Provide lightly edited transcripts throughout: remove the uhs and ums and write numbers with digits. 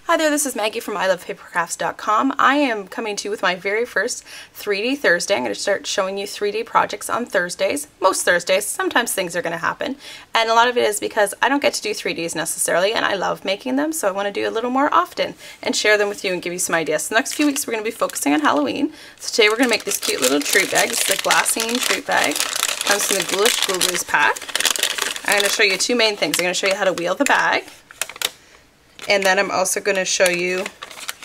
Hi there, this is Maggie from ilovepapercrafts.com. I am coming to you with my very first 3D Thursday. I'm going to start showing you 3D projects on Thursdays. Most Thursdays, sometimes things are going to happen. And a lot of it is because I don't get to do 3Ds necessarily, and I love making them, so I want to do a little more often and share them with you and give you some ideas. So the next few weeks we're going to be focusing on Halloween. So today we're going to make this cute little treat bag. This is a glassine treat bag. Comes from the Ghoulish Ghoulies pack. I'm going to show you two main things. I'm going to show you how to wheel the bag. And then I'm also going to show you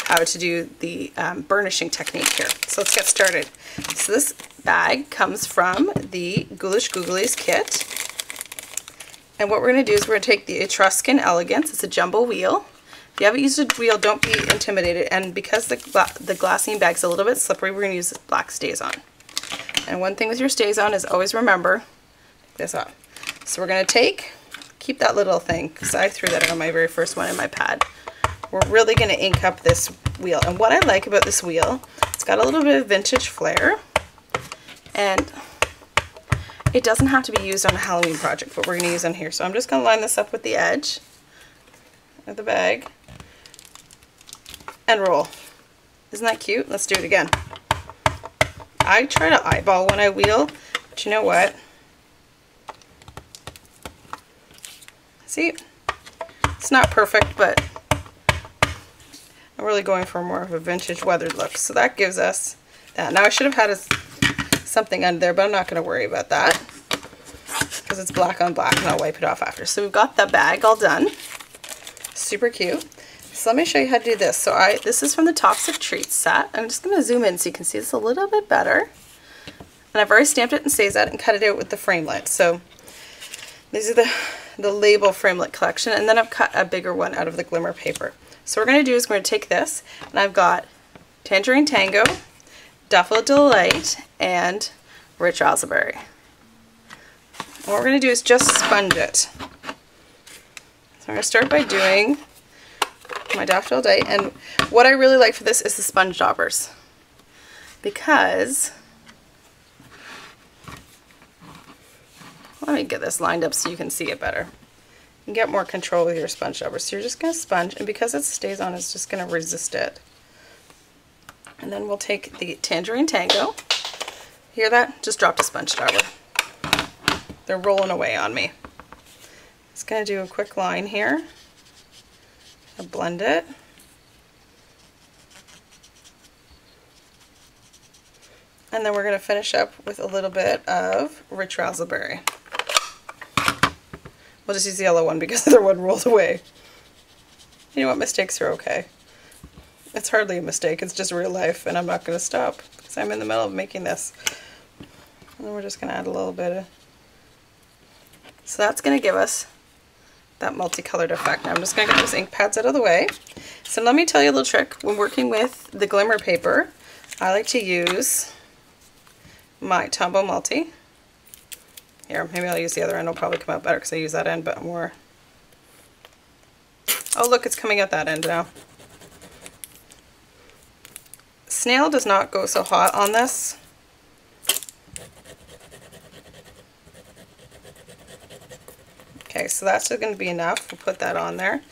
how to do the burnishing technique here. So let's get started. So this bag comes from the Ghoulish Ghoulies kit. And what we're going to do is we're going to take the Etruscan Elegance. It's a jumbo wheel. If you haven't used a wheel, don't be intimidated. And because the glassine bag's a little bit slippery, we're going to use this black StazOn. And one thing with your StazOn is always remember this off. So we're going to keep that little thing, because I threw that on my very first one in my pad. We're really going to ink up this wheel. And what I like about this wheel, it's got a little bit of vintage flair. And it doesn't have to be used on a Halloween project, but we're going to use on here. So I'm just going to line this up with the edge of the bag and roll. Isn't that cute? Let's do it again. I try to eyeball when I wheel, but you know what? See, it's not perfect, but I'm really going for more of a vintage weathered look. So that gives us that. Now I should have had something under there, but I'm not going to worry about that because it's black on black and I'll wipe it off after. So we've got the bag all done. Super cute. So let me show you how to do this. So this is from the Toxic Treats set. I'm just going to zoom in so you can see this a little bit better. And I've already stamped it in StazOn and cut it out with the framelit. So these are the label framelit collection, and then I've cut a bigger one out of the glimmer paper. So what we're going to do is we're going to take this, and I've got Tangerine Tango, Duffel Delight, and Rich Raspberry. And what we're going to do is just sponge it. So I'm going to start by doing my Duffel Delight, and what I really like for this is the sponge daubers, because let me get this lined up so you can see it better. You can get more control with your sponge dauber. So you're just going to sponge, and because it stays on, it's just going to resist it. And then we'll take the Tangerine Tango. Hear that? Just dropped a sponge dauber. They're rolling away on me. Just going to do a quick line here. I'll blend it. And then we're going to finish up with a little bit of Rich Raspberry. We'll just use the yellow one because the other one rolled away. You know what? Mistakes are okay. It's hardly a mistake. It's just real life, and I'm not going to stop because I'm in the middle of making this. And then we're just going to add a little bit of... So that's going to give us that multicolored effect. Now I'm just going to get those ink pads out of the way. So let me tell you a little trick. When working with the glimmer paper, I like to use my Tombow Multi. Here, maybe I'll use the other end. It'll probably come out better because I use that end, but more. Oh, look, it's coming out that end now. Snail does not go so hot on this. Okay, so that's going to be enough. We'll put that on there.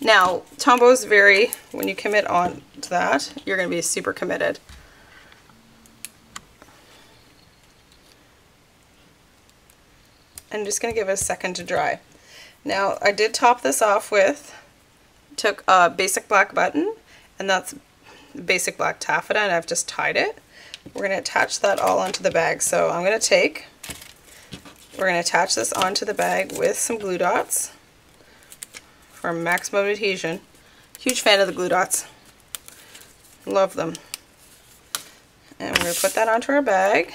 Now, Tombow is when you commit on to that, you're going to be super committed. I'm just going to give it a second to dry. Now, I did top this off with, took a basic black button, and that's basic black taffeta, and I've just tied it. We're going to attach that all onto the bag. So I'm going to we're going to attach this onto the bag with some glue dots from Maximum Adhesion. Huge fan of the glue dots. Love them. And we're going to put that onto our bag.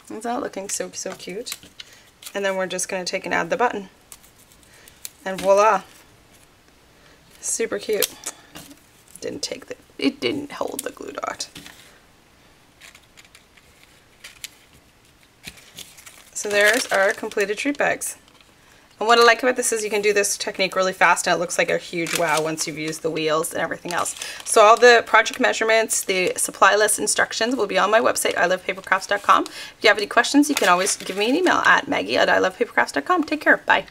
Isn't that looking so cute? And then we're just going to take and add the button. And voila! Super cute. It didn't hold the glue dot. So there's our completed treat bags. And what I like about this is you can do this technique really fast and it looks like a huge wow once you've used the wheels and everything else. So all the project measurements, the supply list instructions will be on my website, ilovepapercrafts.com. If you have any questions, you can always give me an email at maggie@ilovepapercrafts.com. Take care. Bye.